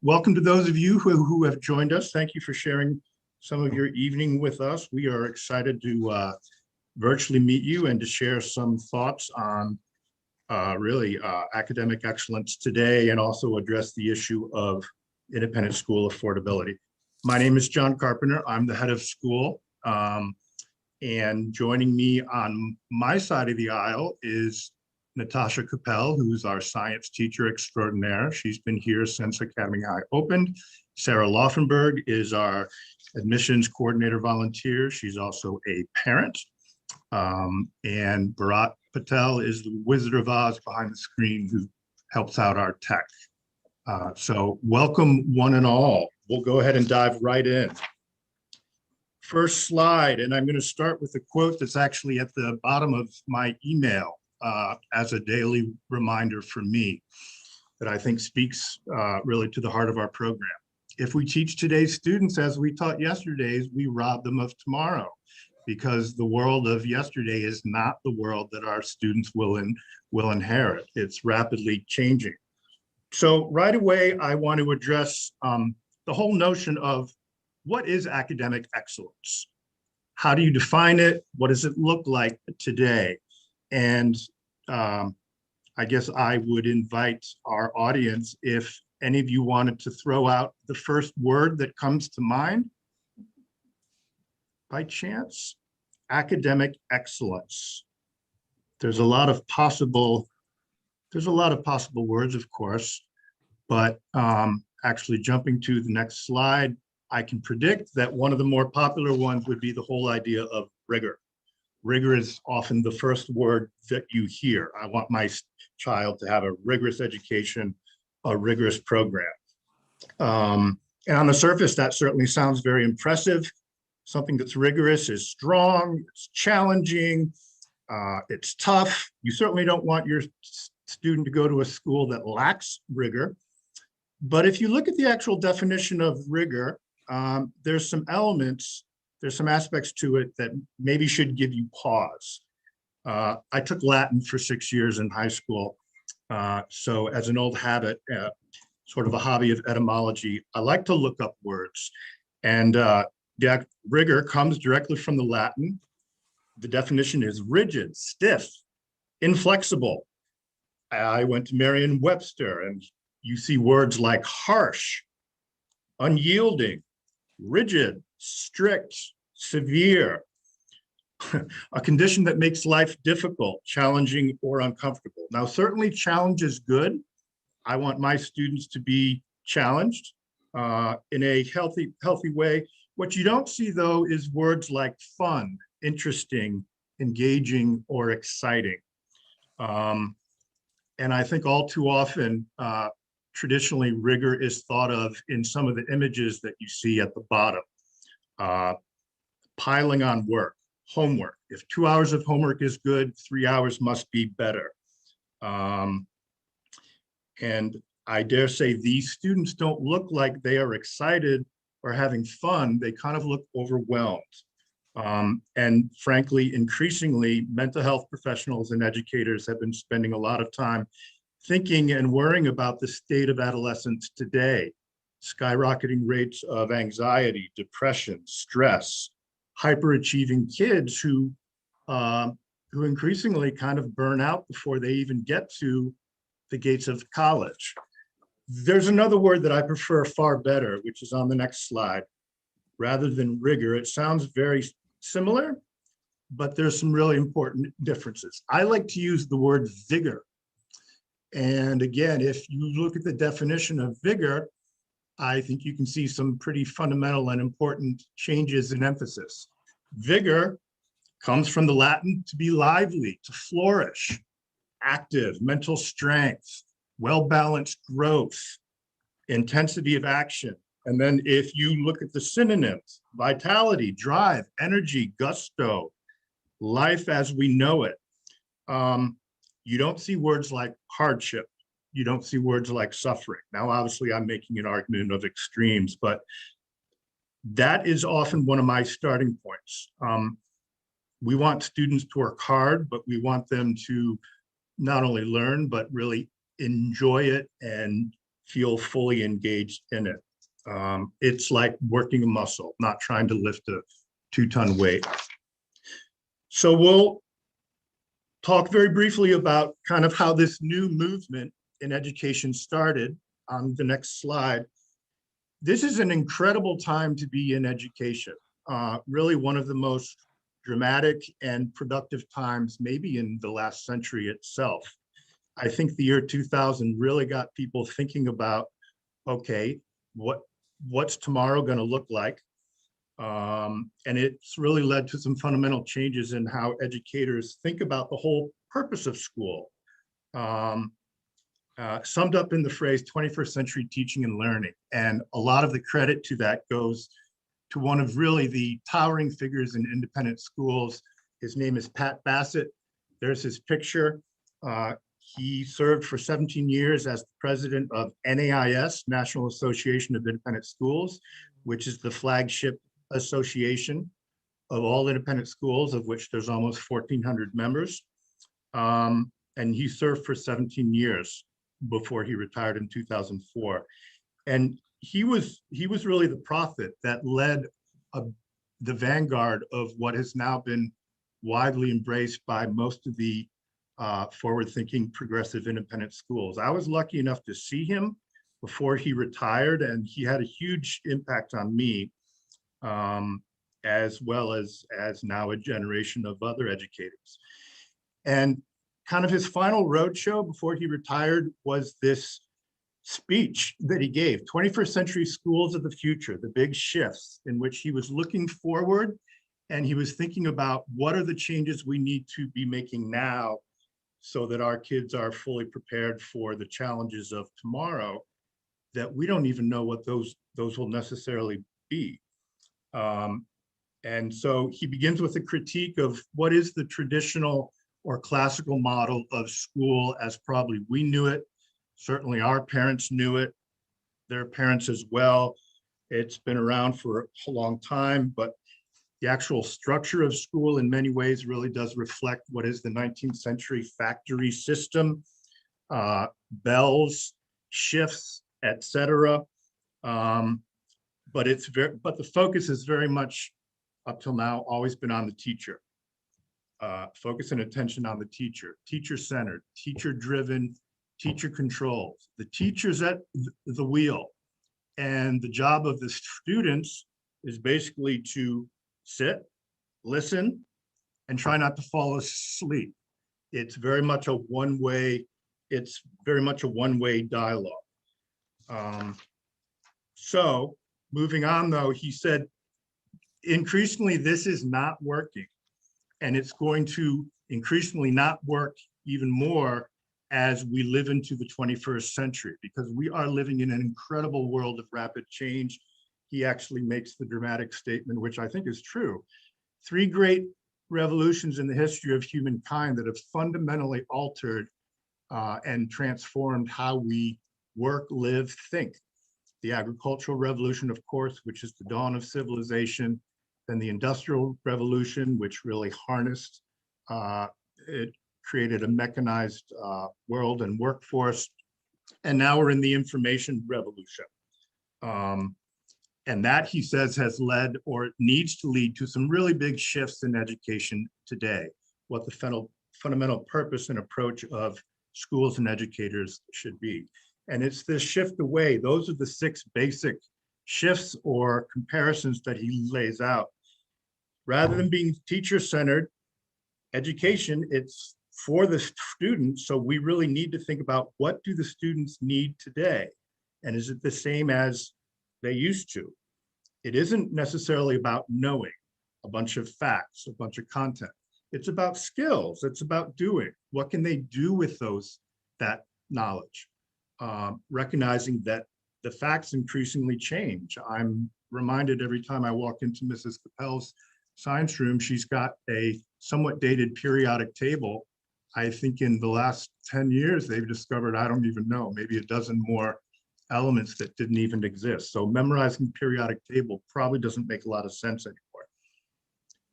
Welcome to those of you who have joined us. Thank you for sharing some of your evening with us. We are excited to virtually meet you and to share some thoughts on academic excellence today, and also address the issue of independent school affordability. My name is John Carpenter. I'm the head of school. And joining me on my side of the aisle is Natasha Capel, who's our science teacher extraordinaire. She's been here since Academy High opened. Sarah Laufenberg is our admissions coordinator volunteer. She's also a parent. And Bharat Patel is the Wizard of Oz behind the screen who helps out our tech. So welcome one and all. We'll go ahead and dive right in. First slide, and I'm going to start with a quote that's actually at the bottom of my email. As a daily reminder for me that I think speaks really to the heart of our program. If we teach today's students as we taught yesterday's, we rob them of tomorrow, because the world of yesterday is not the world that our students will inherit. It's rapidly changing. So right away, I want to address the whole notion of what is academic excellence? How do you define it? What does it look like today? And I guess I would invite our audience, if any of you wanted to throw out the first word that comes to mind, by chance, academic excellence. There's a lot of possible words, of course, but actually jumping to the next slide, I can predict that one of the more popular ones would be the whole idea of rigor. Rigor is often the first word that you hear. I want my child to have a rigorous education, a rigorous program. And on the surface, that certainly sounds very impressive. Something that's rigorous is strong, it's challenging, it's tough. You certainly don't want your student to go to a school that lacks rigor. But if you look at the actual definition of rigor, there's some aspects to it that maybe should give you pause. I took Latin for 6 years in high school. So as an old habit, sort of a hobby of etymology, I like to look up words. And rigor comes directly from the Latin. The definition is rigid, stiff, inflexible. I went to Merriam-Webster, and you see words like harsh, unyielding, rigid, strict, severe, a condition that makes life difficult, challenging, or uncomfortable. Now, certainly challenge is good. I want my students to be challenged in a healthy way. What you don't see, though, is words like fun, interesting, engaging, or exciting. And I think all too often, traditionally, rigor is thought of in some of the images that you see at the bottom. Piling on work, homework. If 2 hours of homework is good, 3 hours must be better. And I dare say these students don't look like they are excited or having fun. They kind of look overwhelmed. And frankly, increasingly, mental health professionals and educators have been spending a lot of time thinking and worrying about the state of adolescence today. Skyrocketing rates of anxiety, depression, stress, hyperachieving kids who increasingly kind of burn out before they even get to the gates of college. There's another word that I prefer far better, which is on the next slide. Rather than rigor, it sounds very similar, but there's some really important differences. I like to use the word vigor. And again, if you look at the definition of vigor, I think you can see some pretty fundamental and important changes in emphasis. Vigor comes from the Latin to be lively, to flourish, active, mental strength, well-balanced growth, intensity of action. And then if you look at the synonyms, vitality, drive, energy, gusto, life as we know it, you don't see words like hardship. You don't see words like suffering. Now, obviously, I'm making an argument of extremes, but that is often one of my starting points. We want students to work hard, but we want them to not only learn, but really enjoy it and feel fully engaged in it. It's like working a muscle, not trying to lift a 2-ton weight. So we'll talk very briefly about kind of how this new movement in education started on the next slide. This is an incredible time to be in education. Really one of the most dramatic and productive times maybe in the last century itself. I think the year 2000 really got people thinking about, okay, what's tomorrow going to look like? And it's really led to some fundamental changes in how educators think about the whole purpose of school. Summed up in the phrase 21st century teaching and learning. And a lot of the credit to that goes to one of really the towering figures in independent schools. His name is Pat Bassett. There's his picture. He served for 17 years as the president of NAIS, National Association of Independent Schools, which is the flagship association of all independent schools, of which there's almost 1,400 members. And he served for 17 years before he retired in 2004. And he was really the prophet that led the vanguard of what has now been widely embraced by most of the forward-thinking progressive independent schools. I was lucky enough to see him before he retired, and he had a huge impact on me, as well as now a generation of other educators. And kind of his final roadshow before he retired was this speech that he gave, 21st Century Schools of the Future, the big shifts, in which he was looking forward and he was thinking about what are the changes we need to be making now so that our kids are fully prepared for the challenges of tomorrow that we don't even know what those will necessarily be. And so he begins with a critique of what is the traditional or classical model of school as probably we knew it. Certainly our parents knew it, their parents as well. It's been around for a long time, but the actual structure of school in many ways really does reflect what is the 19th century factory system, bells, shifts, etc. But the focus is very much up till now always been on the teacher. Focus and attention on the teacher, teacher-centered, teacher-driven, teacher controls. The teacher's at the wheel, and the job of the students is basically to sit, listen, and try not to fall asleep. It's very much a one-way dialogue. So moving on though, he said, increasingly this is not working, and it's going to increasingly not work even more as we live into the 21st century, because we are living in an incredible world of rapid change. He actually makes the dramatic statement, which I think is true. 3 great revolutions in the history of humankind that have fundamentally altered and transformed how we work, live, think. The agricultural revolution, of course, which is the dawn of civilization, then the Industrial Revolution, which really harnessed, it created a mechanized world and workforce. And now we're in the information revolution. And that, he says, has led or needs to lead to some really big shifts in education today, what the fundamental purpose and approach of schools and educators should be. And it's this shift away. Those are the 6 basic shifts or comparisons that he lays out. Rather than being teacher-centered education, it's for the students. So we really need to think about, what do the students need today? And is it the same as they used to? It isn't necessarily about knowing a bunch of facts, a bunch of content. It's about skills. It's about doing. What can they do with that knowledge? Recognizing that the facts increasingly change. I'm reminded every time I walk into Mrs. Capel's science room, she's got a somewhat dated periodic table. I think in the last 10 years, they've discovered, I don't even know, maybe a dozen more elements that didn't even exist. So memorizing periodic table probably doesn't make a lot of sense anymore.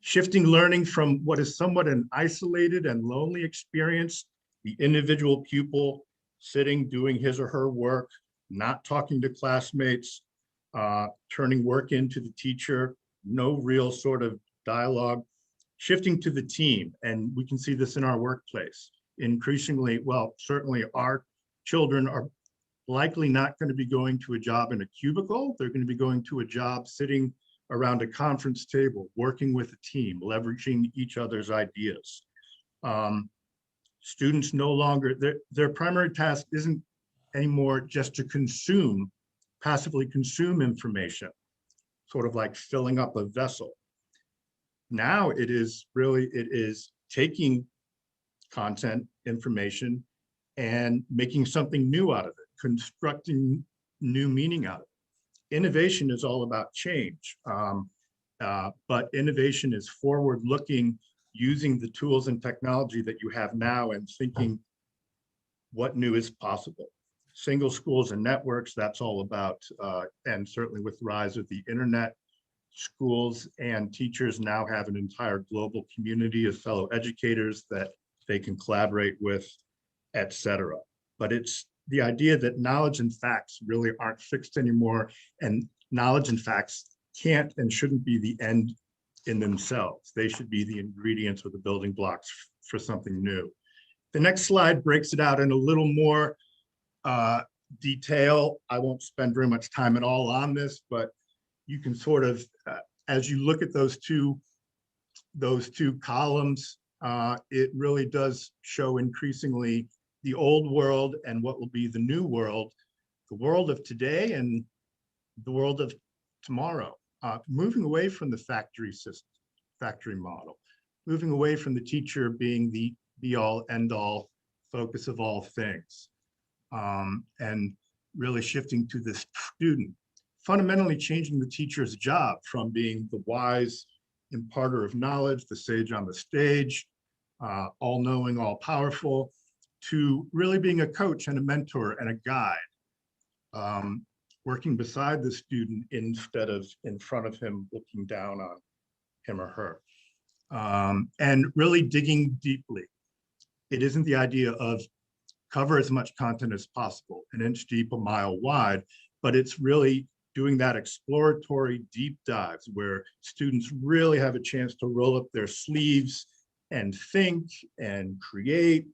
Shifting learning from what is somewhat an isolated and lonely experience, the individual pupil sitting, doing his or her work, not talking to classmates, turning work into the teacher, no real sort of dialogue, shifting to the team. And we can see this in our workplace. Increasingly, well, certainly our children are likely not going to be going to a job in a cubicle. They're going to be going to a job sitting around a conference table, working with a team, leveraging each other's ideas. Students no longer, their primary task isn't anymore just to consume, passively consume information, sort of like filling up a vessel. Now it is taking content, information, and making something new out of it, constructing new meaning out of it. Innovation is all about change, but innovation is forward-looking, using the tools and technology that you have now and thinking what new is possible. Single schools and networks, that's all about, and certainly with the rise of the internet, schools and teachers now have an entire global community of fellow educators that they can collaborate with, etc. But it's the idea that knowledge and facts really aren't fixed anymore, and knowledge and facts can't and shouldn't be the end in themselves. They should be the ingredients or the building blocks for something new. The next slide breaks it out in a little more detail. I won't spend very much time at all on this, but you can sort of, as you look at those two columns, it really does show increasingly the old world and what will be the new world, the world of today and the world of tomorrow, moving away from the factory system, factory model, moving away from the teacher being the be-all, end-all focus of all things, and really shifting to the student, fundamentally changing the teacher's job from being the wise imparter of knowledge, the sage on the stage, all-knowing, all-powerful, to really being a coach and a mentor and a guide, working beside the student instead of in front of him, looking down on him or her, and really digging deeply. It isn't the idea of cover as much content as possible, an inch deep, a mile wide, but it's really doing that exploratory deep dives where students really have a chance to roll up their sleeves and think and create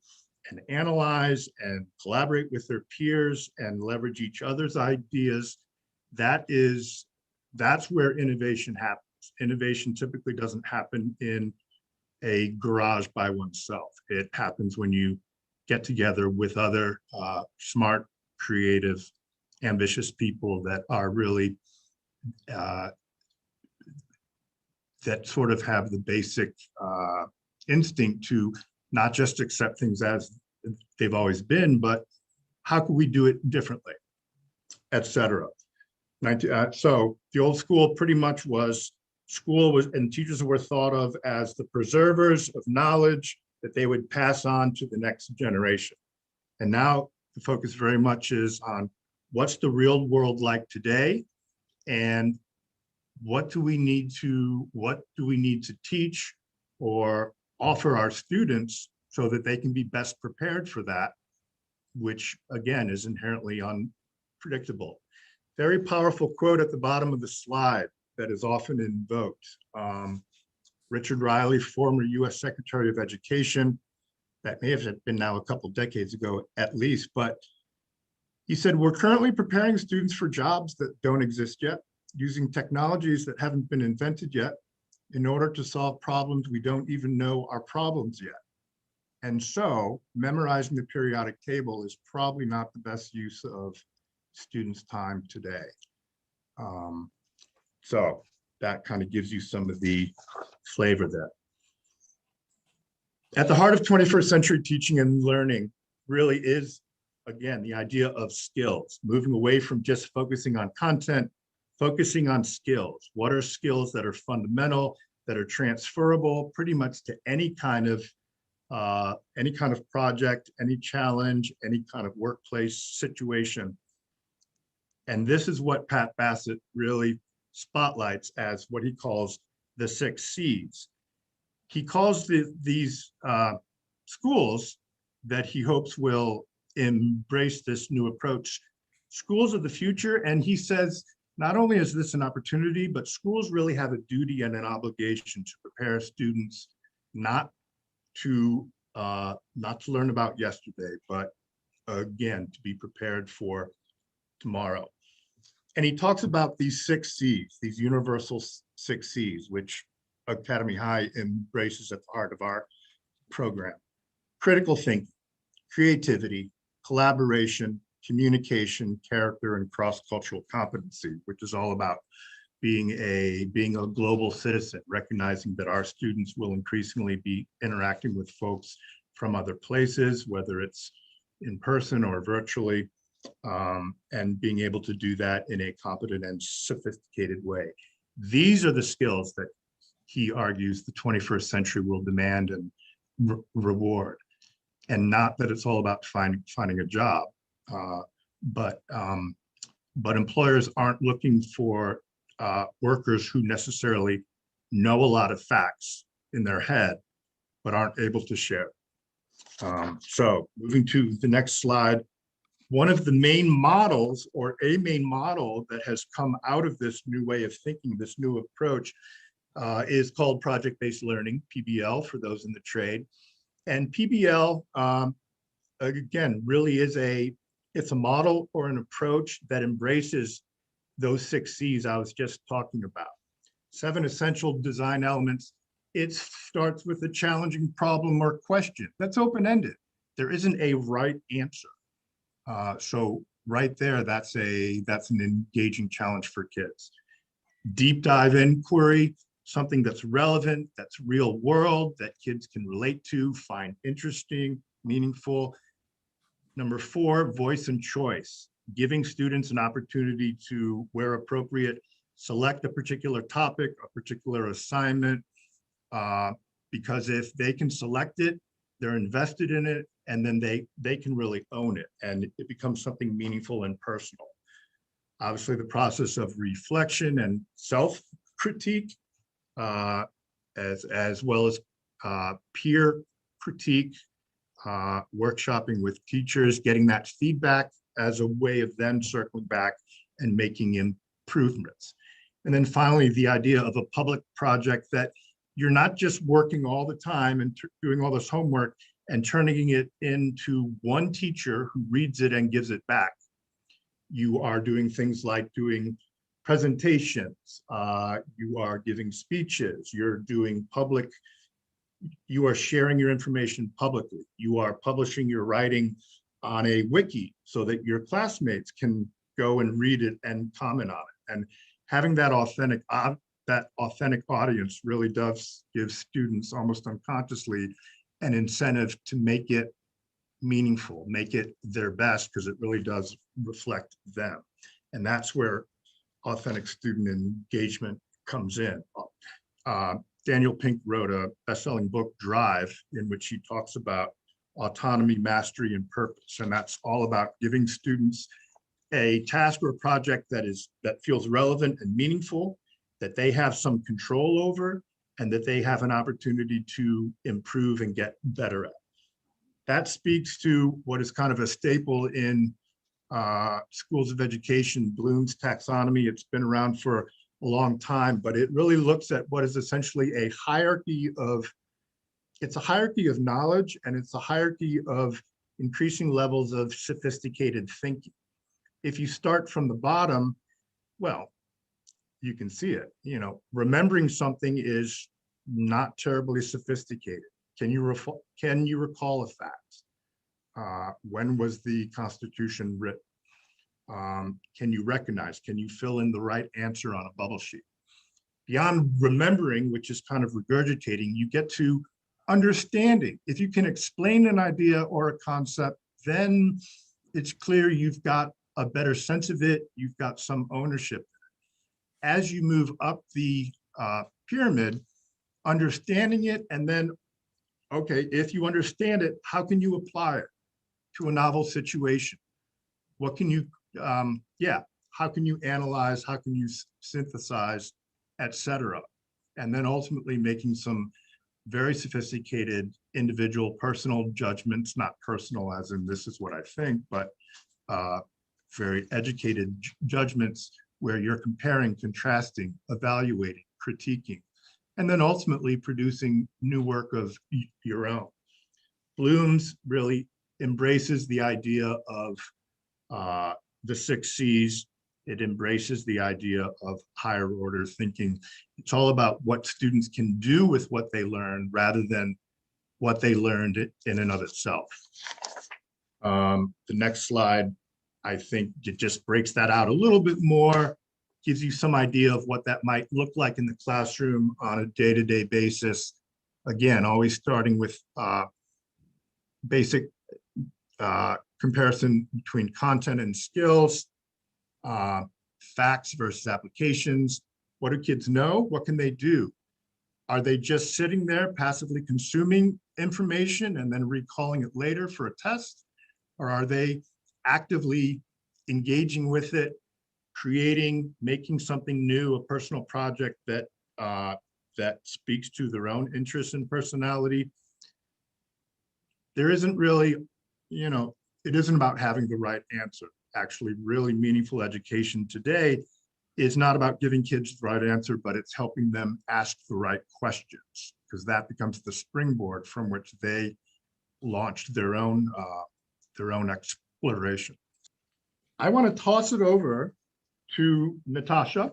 and analyze and collaborate with their peers and leverage each other's ideas. That's where innovation happens. Innovation typically doesn't happen in a garage by oneself. It happens when you get together with other smart, creative, ambitious people that are really, that sort of have the basic instinct to not just accept things as they've always been, but how can we do it differently, etc. So the old school pretty much was, and teachers were thought of as the preservers of knowledge that they would pass on to the next generation. And now the focus very much is on what's the real world like today, and what do we need to teach or offer our students so that they can be best prepared for that, which again is inherently unpredictable. Very powerful quote at the bottom of the slide that is often invoked. Richard Riley, former US Secretary of Education, that may have been now a couple decades ago at least, but he said, "We're currently preparing students for jobs that don't exist yet, using technologies that haven't been invented yet in order to solve problems we don't even know are problems yet. And so memorizing the periodic table is probably not the best use of students' time today." So that kind of gives you some of the flavor there. At the heart of 21st century teaching and learning really is, again, the idea of skills, moving away from just focusing on content, focusing on skills. What are skills that are fundamental, that are transferable pretty much to any kind of project, any challenge, any kind of workplace situation. And this is what Pat Bassett really spotlights as what he calls the 6 C's. He calls these schools that he hopes will embrace this new approach schools of the future. And he says, not only is this an opportunity, but schools really have a duty and an obligation to prepare students not to learn about yesterday, but again, to be prepared for tomorrow. And he talks about these 6 C's, these universal 6 C's, which Academy High embraces at the heart of our program. Critical thinking, creativity, collaboration, communication, character, and cross-cultural competency, which is all about being a global citizen, recognizing that our students will increasingly be interacting with folks from other places, whether it's in person or virtually, and being able to do that in a competent and sophisticated way. These are the skills that he argues the 21st century will demand and reward, and not that it's all about finding a job, but employers aren't looking for workers who necessarily know a lot of facts in their head, but aren't able to share. So moving to the next slide, one of the main models, or a main model that has come out of this new way of thinking, this new approach, is called project-based learning, PBL, for those in the trade. And PBL, again, really is it's a model or an approach that embraces those 6 C's I was just talking about. 7 essential design elements. It starts with a challenging problem or question that's open-ended. There isn't a right answer. So right there, that's an engaging challenge for kids. Deep dive inquiry, something that's relevant, that's real world, that kids can relate to, find interesting, meaningful. Number 4, voice and choice, giving students an opportunity to, where appropriate, select a particular topic, a particular assignment, because if they can select it, they're invested in it, and then they can really own it, and it becomes something meaningful and personal. Obviously, the process of reflection and self-critique, as well as peer critique, workshopping with teachers, getting that feedback as a way of then circling back and making improvements. And then finally, the idea of a public project that you're not just working all the time and doing all this homework and turning it into one teacher who reads it and gives it back. You are doing things like doing presentations, you are giving speeches, you're doing you are sharing your information publicly, you are publishing your writing on a wiki so that your classmates can go and read it and comment on it. And having that authentic audience really does give students almost unconsciously an incentive to make it meaningful, make it their best, because it really does reflect them. And that's where authentic student engagement comes in. Daniel Pink wrote a best-selling book, Drive, in which he talks about autonomy, mastery, and purpose. And that's all about giving students a task or a project that feels relevant and meaningful, that they have some control over, and that they have an opportunity to improve and get better at. That speaks to what is kind of a staple in schools of education, Bloom's taxonomy. It's been around for a long time, but it really looks at what is essentially a hierarchy of, it's a hierarchy of knowledge, and it's a hierarchy of increasing levels of sophisticated thinking. If you start from the bottom, well, you can see it. You know, remembering something is not terribly sophisticated. Can you recall a fact? When was the Constitution written? Can you recognize? Can you fill in the right answer on a bubble sheet? Beyond remembering, which is kind of regurgitating, you get to understanding. If you can explain an idea or a concept, then it's clear you've got a better sense of it. You've got some ownership. As you move up the pyramid, understanding it, and then, okay, if you understand it, how can you apply it to a novel situation? What can you, how can you analyze? How can you synthesize, etc.? And then ultimately making some very sophisticated individual personal judgments, not personal as in this is what I think, but very educated judgments where you're comparing, contrasting, evaluating, critiquing, and then ultimately producing new work of your own. Bloom's really embraces the idea of the 6 C's. It embraces the idea of higher order thinking. It's all about what students can do with what they learn rather than what they learned in and of itself. The next slide, I think it just breaks that out a little bit more, gives you some idea of what that might look like in the classroom on a day-to-day basis. Again, always starting with basic comparison between content and skills, facts versus applications. What do kids know? What can they do? Are they just sitting there passively consuming information and then recalling it later for a test? Or are they actively engaging with it, creating, making something new, a personal project that that speaks to their own interests and personality? There isn't really, it isn't about having the right answer. Actually, really meaningful education today is not about giving kids the right answer, but it's helping them ask the right questions, because that becomes the springboard from which they launched their own exploration. I want to toss it over to Natasha,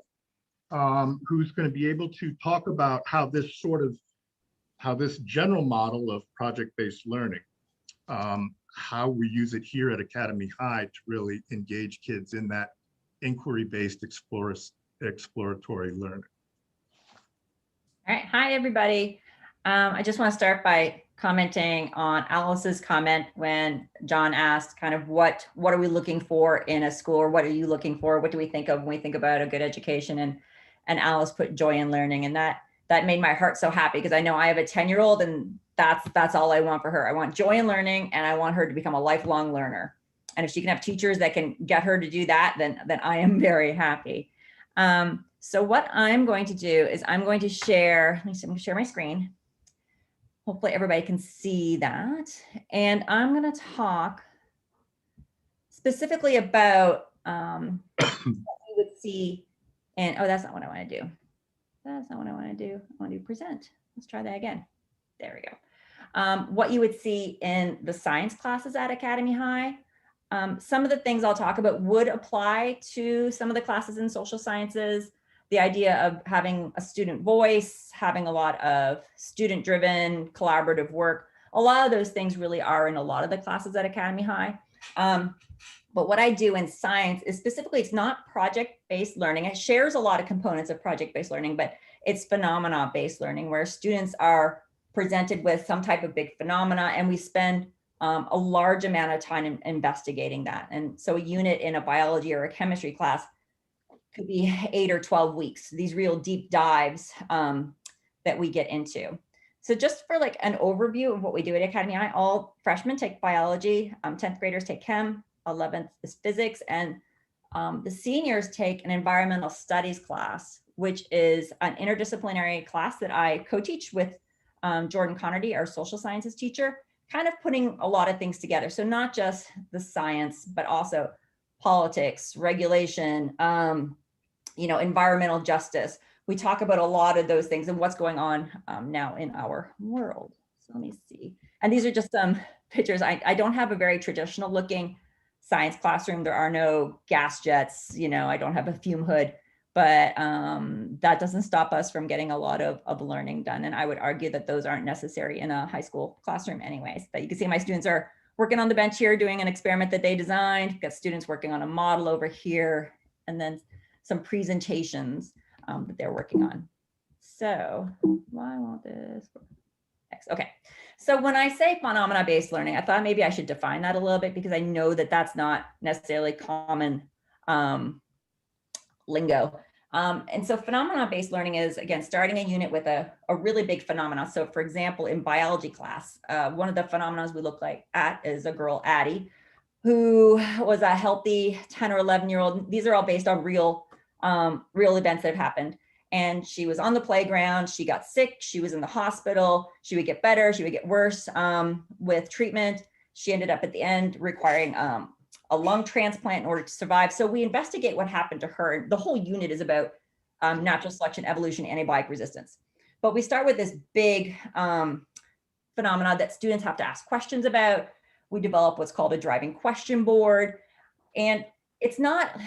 who's going to be able to talk about how this general model of project-based learning, how we use it here at Academy High to really engage kids in that inquiry-based exploratory learning. All right, hi everybody. I just want to start by commenting on Alice's comment when John asked kind of what are we looking for in a school, or what are you looking for? What do we think of when we think about a good education? And Alice put joy in learning, and that made my heart so happy, because I know I have a 10-year-old and that's all I want for her. I want joy in learning, and I want her to become a lifelong learner. And if she can have teachers that can get her to do that, then I am very happy. So what I'm going to do is I'm going to share, I'm going to share my screen. Hopefully everybody can see that. And I'm going to talk specifically about what you would see. And oh, that's not what I want to do. That's not what I want to do. I want to present. Let's try that again. There we go. What you would see in the science classes at Academy High. Some of the things I'll talk about would apply to some of the classes in social sciences. The idea of having a student voice, having a lot of student-driven collaborative work. A lot of those things really are in a lot of the classes at Academy High. But what I do in science is specifically, it's not project-based learning. It shares a lot of components of project-based learning, but it's phenomena-based learning, where students are presented with some type of big phenomena, and we spend a large amount of time investigating that. And so a unit in a biology or a chemistry class could be 8 or 12 weeks, these real deep dives that we get into. So just for like an overview of what we do at Academy High, all freshmen take biology, 10th graders take chem, 11th is physics, and the seniors take an environmental studies class, which is an interdisciplinary class that I co-teach with Jordan Connerty, our social sciences teacher, kind of putting a lot of things together. So not just the science, but also politics, regulation, environmental justice. We talk about a lot of those things and what's going on now in our world. So let me see. And these are just some pictures. I don't have a very traditional looking science classroom. There are no gas jets, I don't have a fume hood, but that doesn't stop us from getting a lot of learning done. And I would argue that those aren't necessary in a high school classroom anyways. But you can see my students are working on the bench here, doing an experiment that they designed. We've got students working on a model over here, and then some presentations that they're working on. So why won't this work? Okay, so when I say phenomena-based learning, I thought maybe I should define that a little bit, because I know that that's not necessarily common lingo. And so phenomena-based learning is, again, starting a unit with a really big phenomena. So for example, in biology class, one of the phenomena we look at is a girl, Addie, who was a healthy 10 or 11-year-old. These are all based on real events that have happened. And she was on the playground, she got sick, she was in the hospital, she would get better, she would get worse with treatment. She ended up at the end requiring a lung transplant in order to survive. So we investigate what happened to her. The whole unit is about natural selection, evolution, antibiotic resistance. But we start with this big phenomena that students have to ask questions about. We develop what's called a driving question board. And it's not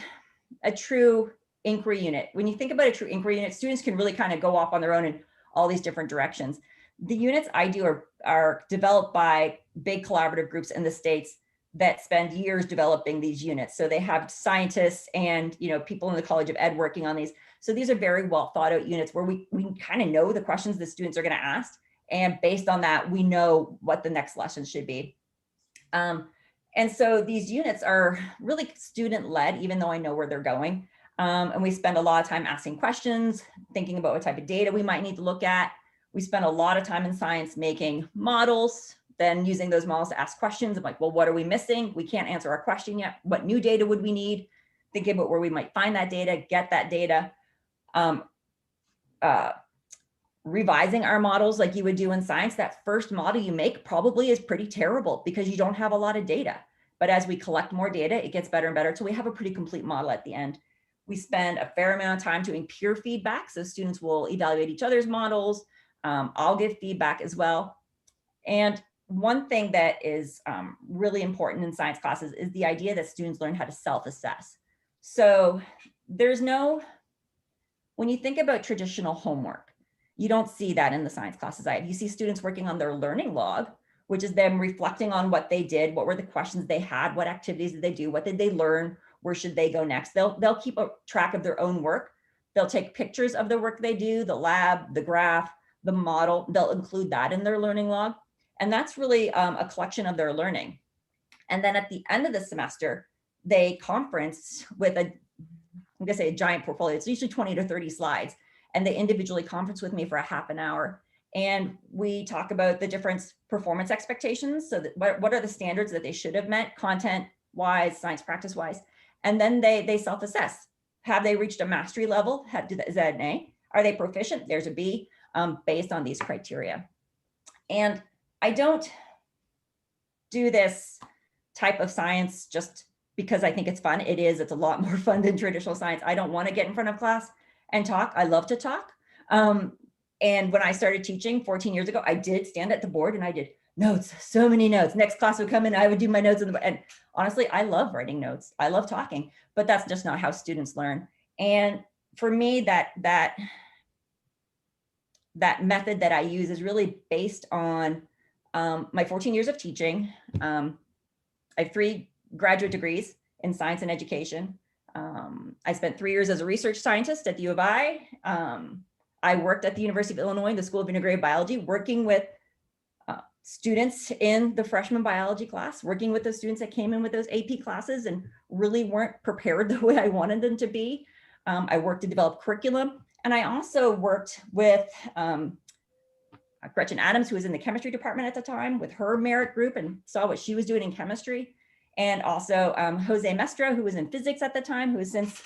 a true inquiry unit. When you think about a true inquiry unit, students can really kind of go off on their own in all these different directions. The units I do are developed by big collaborative groups in the States that spend years developing these units. So they have scientists and people in the College of Ed working on these. So these are very well thought out units where we kind of know the questions the students are going to ask. And based on that, we know what the next lesson should be. And so these units are really student led, even though I know where they're going. And we spend a lot of time asking questions, thinking about what type of data we might need to look at. We spend a lot of time in science making models, then using those models to ask questions of like, well, what are we missing? We can't answer our question yet. What new data would we need? Thinking about where we might find that data, get that data. Revising our models like you would do in science. That first model you make probably is pretty terrible because you don't have a lot of data. But as we collect more data, it gets better and better. So we have a pretty complete model at the end. We spend a fair amount of time doing peer feedback. So students will evaluate each other's models. I'll give feedback as well. And one thing that is really important in science classes is the idea that students learn how to self-assess. So when you think about traditional homework, you don't see that in the science classes I have. You see students working on their learning log, which is them reflecting on what they did, what were the questions they had, what activities did they do, what did they learn, where should they go next. They'll keep a track of their own work. They'll take pictures of the work they do, the lab, the graph, the model. They'll include that in their learning log. And that's really a collection of their learning. And then at the end of the semester, they conference with I'm gonna say a giant portfolio. It's usually 20 to 30 slides. And they individually conference with me for a half an hour. And we talk about the different performance expectations. So what are the standards that they should have met, content-wise, science practice-wise? And then they self-assess. Have they reached a mastery level? Is that an A? Are they proficient? There's a B, based on these criteria. And I don't do this type of science just because I think it's fun. It's a lot more fun than traditional science. I don't want to get in front of class and talk. I love to talk. And when I started teaching 14 years ago, I did stand at the board and I did notes, so many notes. Next class would come in, I would do my notes. And honestly, I love writing notes. I love talking, but that's just not how students learn. And for me, that method that I use is really based on my 14 years of teaching. I have 3 graduate degrees in science and education. I spent 3 years as a research scientist at the U of I. I worked at the University of Illinois, the School of Integrated Biology, working with students in the freshman biology class, working with the students that came in with those AP classes and really weren't prepared the way I wanted them to be. I worked to develop curriculum. And I also worked with Gretchen Adams, who was in the chemistry department at the time, with her merit group and saw what she was doing in chemistry. And also Jose Mestra, who was in physics at the time, who has since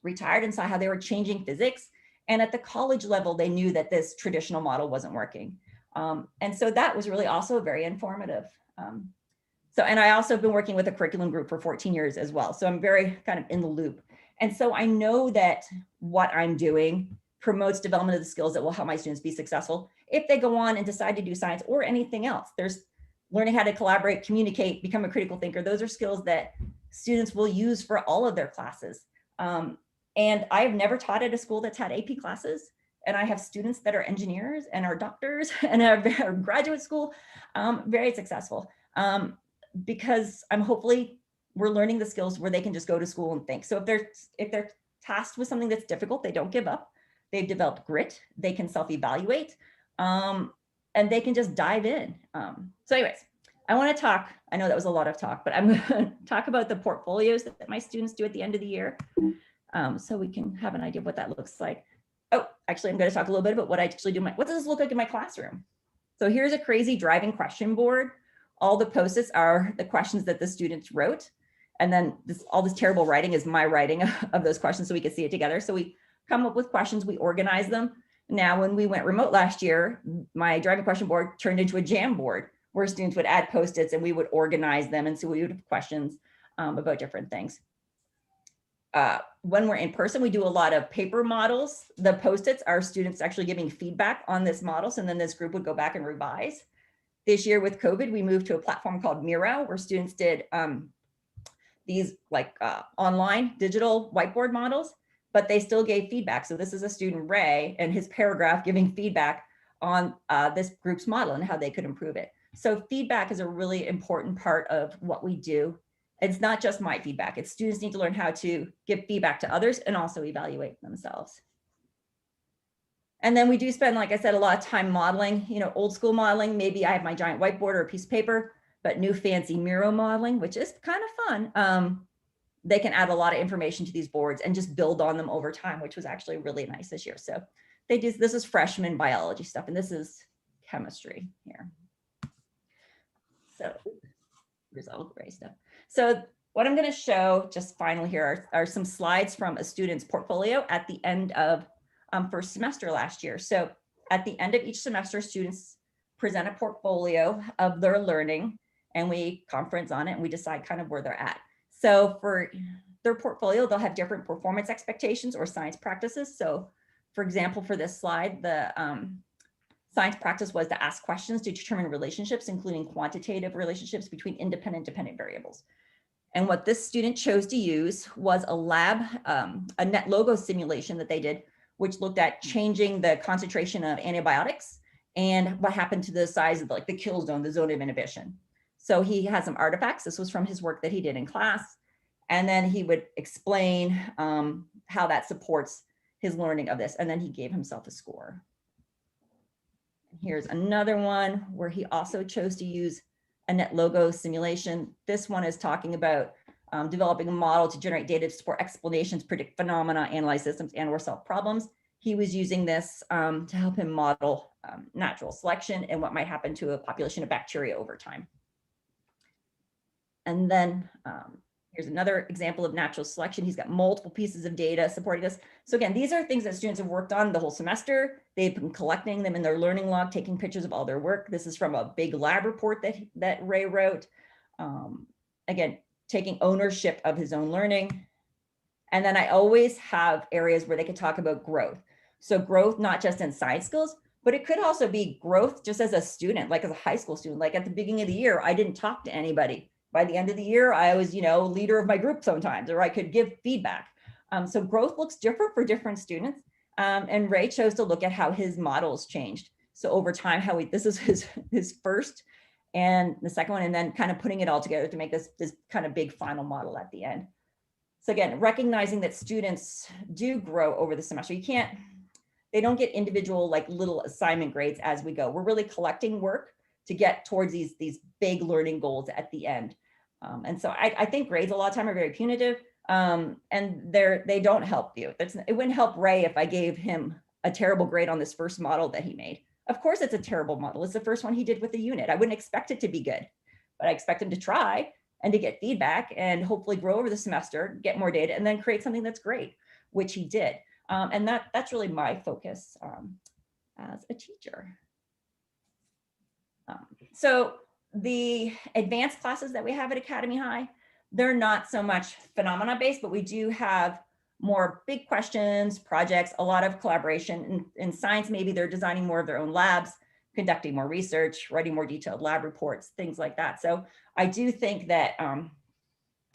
retired, and saw how they were changing physics. And at the college level, they knew that this traditional model wasn't working. And so that was really also very informative. And I also have been working with a curriculum group for 14 years as well. So I'm very kind of in the loop. And so I know that what I'm doing promotes development of the skills that will help my students be successful if they go on and decide to do science or anything else. There's learning how to collaborate, communicate, become a critical thinker. Those are skills that students will use for all of their classes. And I have never taught at a school that's had AP classes. And I have students that are engineers and are doctors and are graduate school, very successful. Because we're learning the skills where they can just go to school and think. So if they're tasked with something that's difficult, they don't give up. They've developed grit. They can self-evaluate, and they can just dive in. So anyways, I want to talk, I know that was a lot of talk, but I'm going to talk about the portfolios that my students do at the end of the year. So we can have an idea of what that looks like. Oh, actually, I'm going to talk a little bit about what I actually do. What does this look like in my classroom? So here's a crazy driving question board. All the post-its are the questions that the students wrote. And then all this terrible writing is my writing of those questions so we can see it together. So we come up with questions, we organize them. Now, when we went remote last year, my driving question board turned into a Jam board where students would add Post-its and we would organize them. And so we would have questions about different things. When we're in person, we do a lot of paper models. The Post-its are students actually giving feedback on this model. So then this group would go back and revise. This year with COVID, we moved to a platform called Miro, where students did these like online digital whiteboard models, but they still gave feedback. So this is a student, Ray, and his paragraph giving feedback on this group's model and how they could improve it. So feedback is a really important part of what we do. It's not just my feedback. It's students need to learn how to give feedback to others and also evaluate themselves. And then we do spend, like I said, a lot of time modeling, old school modeling. Maybe I have my giant whiteboard or a piece of paper, but new fancy Miro modeling, which is kind of fun. They can add a lot of information to these boards and just build on them over time, which was actually really nice this year. So they do, this is freshman biology stuff, and this is chemistry here. So here's all gray stuff. So what I'm going to show just finally here are some slides from a student's portfolio at the end of first semester last year. So at the end of each semester, students present a portfolio of their learning, and we conference on it and we decide kind of where they're at. So for their portfolio, they'll have different performance expectations or science practices. So for example, for this slide, the science practice was to ask questions to determine relationships, including quantitative relationships between independent and dependent variables. And what this student chose to use was a lab, a net logo simulation that they did, which looked at changing the concentration of antibiotics and what happened to the size of the kill zone, the zone of inhibition. So he had some artifacts. This was from his work that he did in class. And then he would explain how that supports his learning of this. And then he gave himself a score. Here's another one where he also chose to use a net logo simulation. This one is talking about developing a model to generate data to support explanations, predict phenomena, analyze systems, and or solve problems. He was using this to help him model natural selection and what might happen to a population of bacteria over time. And then here's another example of natural selection. He's got multiple pieces of data supporting this. So again, these are things that students have worked on the whole semester. They've been collecting them in their learning log, taking pictures of all their work. This is from a big lab report that Ray wrote. Again, taking ownership of his own learning. And then I always have areas where they could talk about growth. So growth, not just in science skills, but it could also be growth just as a student, like as a high school student. Like at the beginning of the year, I didn't talk to anybody. By the end of the year, I was, leader of my group sometimes, or I could give feedback. So growth looks different for different students. And Ray chose to look at how his models changed. So over time, this is his first and the second one, and then kind of putting it all together to make this kind of big final model at the end. So again, recognizing that students do grow over the semester. They don't get individual little assignment grades as we go. We're really collecting work to get towards these big learning goals at the end. And so I think grades a lot of time are very punitive, and they don't help you. It wouldn't help Ray if I gave him a terrible grade on this first model that he made. Of course, it's a terrible model. It's the first one he did with the unit. I wouldn't expect it to be good, but I expect him to try and to get feedback and hopefully grow over the semester, get more data, and then create something that's great, which he did. And that's really my focus as a teacher. So the advanced classes that we have at Academy High, they're not so much phenomena based, but we do have more big questions, projects, a lot of collaboration. In science, maybe they're designing more of their own labs, conducting more research, writing more detailed lab reports, things like that. So I do think that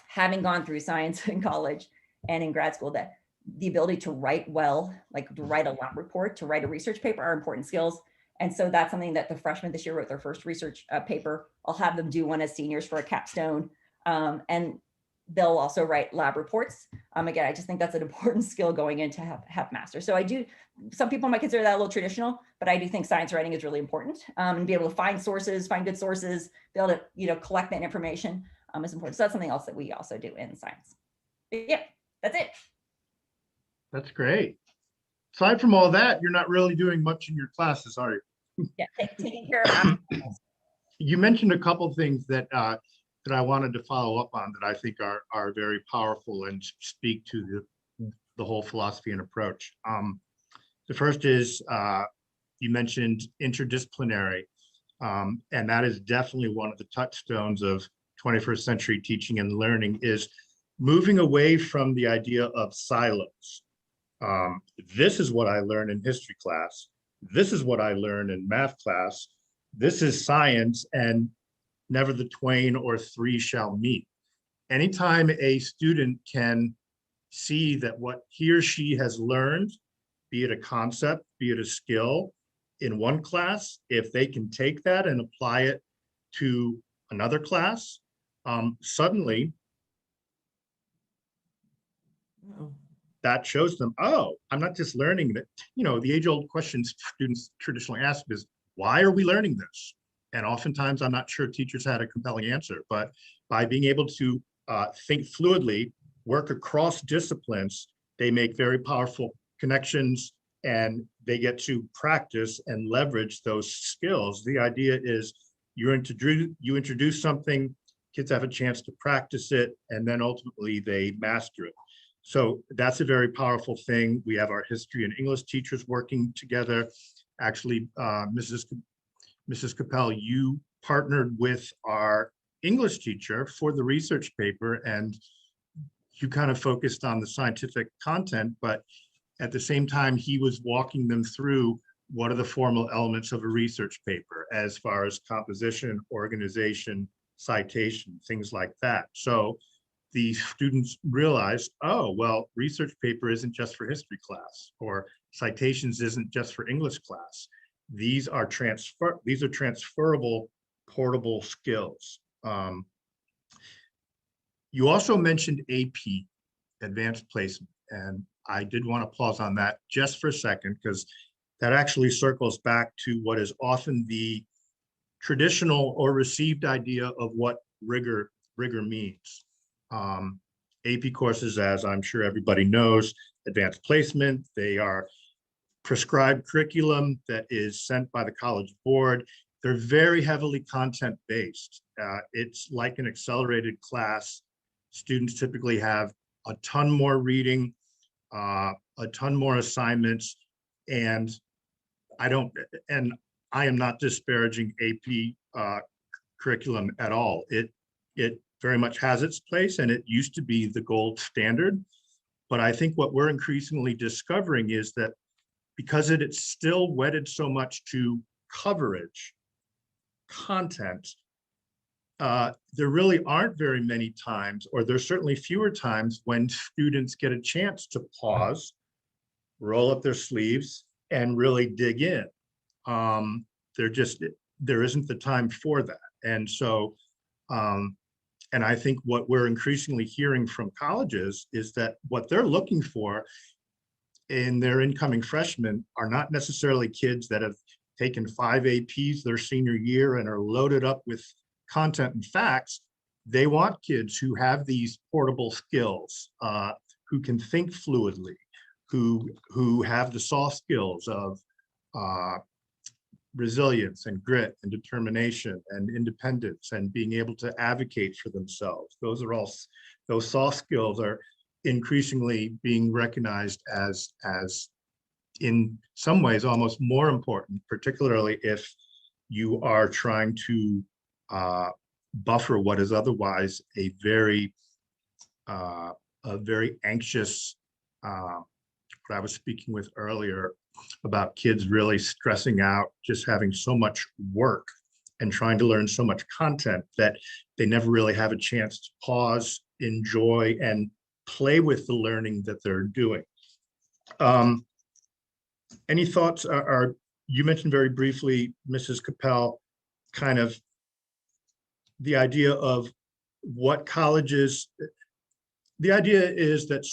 having gone through science in college and in grad school, that the ability to write well, like to write a lab report, to write a research paper are important skills. And so that's something that the freshmen this year wrote their first research paper. I'll have them do one as seniors for a capstone. And they'll also write lab reports. Again, I just think that's an important skill going into have master. So some people might consider that a little traditional, but I do think science writing is really important, and be able to find sources, find good sources, be able to, collect that information is important. So that's something else that we also do in science. But yeah, that's it. That's great. Aside from all that, you're not really doing much in your classes, are you? Yeah, taking care of. You mentioned a couple of things that I wanted to follow up on that I think are very powerful and speak to the whole philosophy and approach. The first is you mentioned interdisciplinary. And that is definitely one of the touchstones of 21st century teaching and learning, is moving away from the idea of silos. This is what I learned in history class. This is what I learned in math class. This is science, and never the twain or three shall meet. Anytime a student can see that what he or she has learned, be it a concept, be it a skill, in one class, if they can take that and apply it to another class, suddenly that shows them, oh, I'm not just learning that. The age-old questions students traditionally ask is, why are we learning this? And oftentimes I'm not sure teachers had a compelling answer, but by being able to think fluidly, work across disciplines, they make very powerful connections, and they get to practice and leverage those skills. The idea is you introduce something, kids have a chance to practice it, and then ultimately they master it. So that's a very powerful thing. We have our history and English teachers working together. Actually, Mrs. Capel, you partnered with our English teacher for the research paper, and you kind of focused on the scientific content, but at the same time, he was walking them through what are the formal elements of a research paper as far as composition, organization, citation, things like that. So the students realized, oh, well, research paper isn't just for history class, or citations isn't just for English class. These are transferable, portable skills. You also mentioned AP, advanced placement, and I did want to pause on that just for a second, because that actually circles back to what is often the traditional or received idea of what rigor means. AP courses, as I'm sure everybody knows, advanced placement, they are prescribed curriculum that is sent by the College Board. They're very heavily content-based. It's like an accelerated class. Students typically have a ton more reading, a ton more assignments, and I am not disparaging AP curriculum at all. It very much has its place, and it used to be the gold standard. But I think what we're increasingly discovering is that because it's still wedded so much to coverage, content, there really aren't very many times, or there's certainly fewer times, when students get a chance to pause, roll up their sleeves, and really dig in. There isn't the time for that. And so, and I think what we're increasingly hearing from colleges is that what they're looking for in their incoming freshmen are not necessarily kids that have taken 5 APs their senior year and are loaded up with content and facts. They want kids who have these portable skills, who can think fluidly, who have the soft skills of resilience and grit and determination and independence and being able to advocate for themselves. Those soft skills are increasingly being recognized as in some ways almost more important, particularly if you are trying to buffer what is otherwise a very anxious, what I was speaking with earlier about kids really stressing out, just having so much work and trying to learn so much content that they never really have a chance to pause, enjoy, and play with the learning that they're doing. Any thoughts? You mentioned very briefly, Mrs. Capel, kind of the idea of what colleges, the idea is that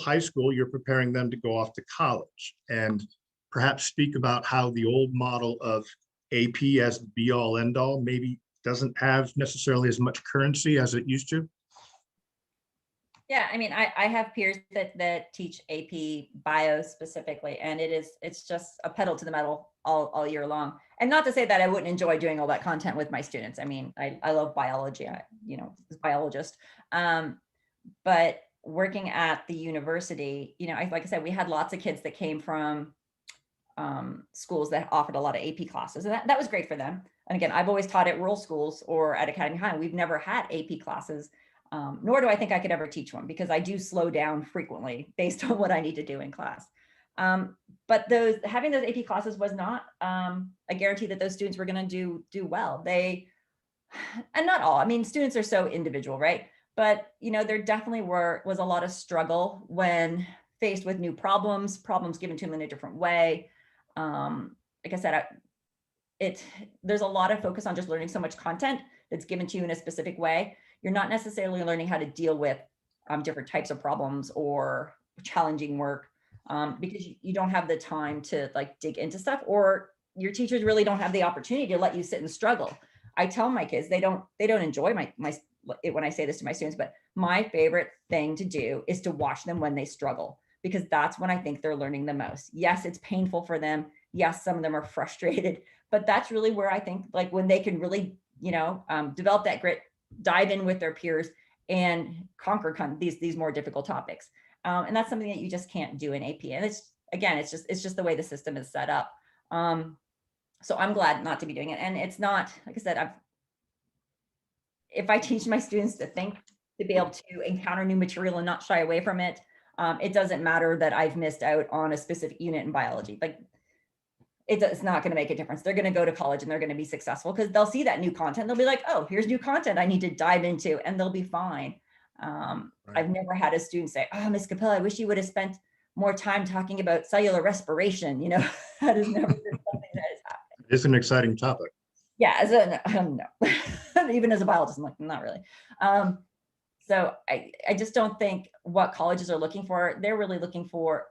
high school, you're preparing them to go off to college, and perhaps speak about how the old model of AP as the be all end all maybe doesn't have necessarily as much currency as it used to. Yeah, I mean, I have peers that teach AP bio specifically, and it's just a pedal to the metal all year long. And not to say that I wouldn't enjoy doing all that content with my students. I mean, I love biology, as a biologist. But working at the university, like I said, we had lots of kids that came from schools that offered a lot of AP classes, and that was great for them. And again, I've always taught at rural schools or at Academy High, and we've never had AP classes, nor do I think I could ever teach one, because I do slow down frequently based on what I need to do in class. But having those AP classes was not a guarantee that those students were going to do well. And not all. I mean, students are so individual, right? But there definitely was a lot of struggle when faced with new problems given to them in a different way. Like I said, there's a lot of focus on just learning so much content that's given to you in a specific way. You're not necessarily learning how to deal with different types of problems or challenging work, because you don't have the time to dig into stuff, or your teachers really don't have the opportunity to let you sit and struggle. I tell my kids they don't enjoy my when I say this to my students, but my favorite thing to do is to watch them when they struggle, because that's when I think they're learning the most. Yes, it's painful for them. Yes, some of them are frustrated, but that's really where I think when they can really, develop that grit, dive in with their peers and conquer these more difficult topics. And that's something that you just can't do in AP. And it's just the way the system is set up. So I'm glad not to be doing it. And it's not, like I said, if I teach my students to think, to be able to encounter new material and not shy away from it, it doesn't matter that I've missed out on a specific unit in biology. It's not going to make a difference. They're going to go to college and they're going to be successful because they'll see that new content. They'll be like, oh, here's new content I need to dive into, and they'll be fine. Right. I've never had a student say, oh, Ms. Capel, I wish you would have spent more time talking about cellular respiration. That has never been something that has happened. It's an exciting topic. Yeah, no. Even as a biologist, I'm like, not really. So I just don't think what colleges are looking for. They're really looking for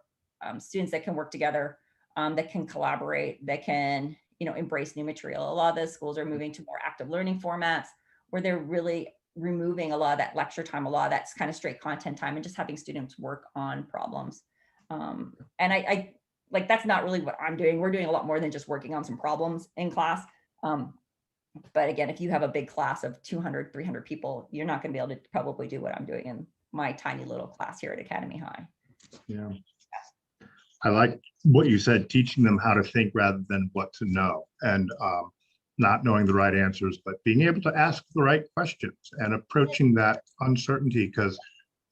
students that can work together, that can collaborate, that can, embrace new material. A lot of those schools are moving to more active learning formats where they're really removing a lot of that lecture time, a lot of that's kind of straight content time, and just having students work on problems. And I that's not really what I'm doing. We're doing a lot more than just working on some problems in class. But again, if you have a big class of 200, 300 people, you're not going to be able to probably do what I'm doing in my tiny little class here at Academy High. Yeah. I like what you said, teaching them how to think rather than what to know, and not knowing the right answers, but being able to ask the right questions and approaching that uncertainty, because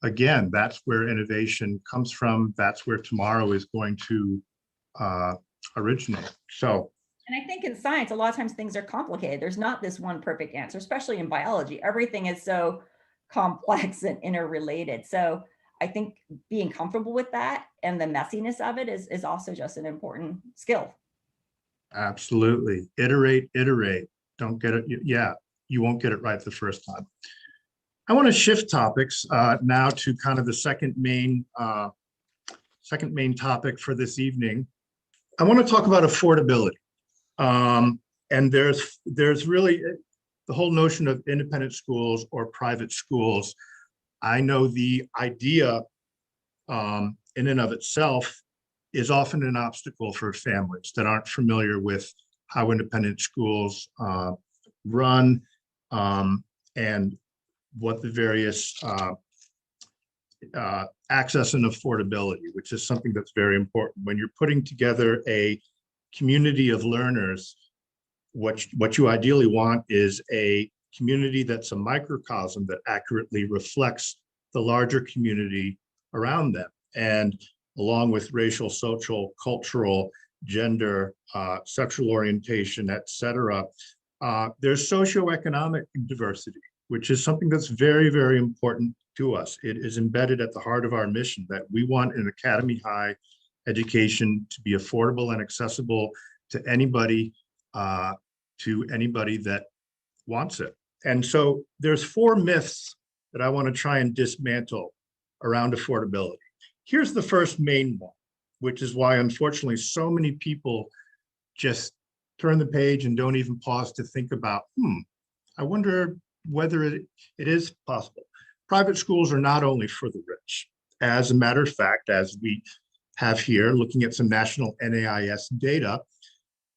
again, that's where innovation comes from. That's where tomorrow is going to originate. So. And I think in science, a lot of times things are complicated. There's not this one perfect answer, especially in biology. Everything is so complex and interrelated. So I think being comfortable with that and the messiness of it is also just an important skill. Absolutely. Iterate. Don't get it. Yeah, you won't get it right the first time. I want to shift topics now to kind of the second main topic for this evening. I want to talk about affordability. And there's really the whole notion of independent schools or private schools. I know the idea in and of itself is often an obstacle for families that aren't familiar with how independent schools run, and what the various access and affordability, which is something that's very important. When you're putting together a community of learners, what you ideally want is a community that's a microcosm that accurately reflects the larger community around them. And along with racial, social, cultural, gender, sexual orientation, et cetera, there's socioeconomic diversity, which is something that's very, very important to us. It is embedded at the heart of our mission that we want an Academy High education to be affordable and accessible to anybody that wants it. And so there's 4 myths that I want to try and dismantle around affordability. Here's the first main one, which is why unfortunately so many people just turn the page and don't even pause to think about, I wonder whether it is possible. Private schools are not only for the rich. As a matter of fact, as we have here, looking at some national NAIS data,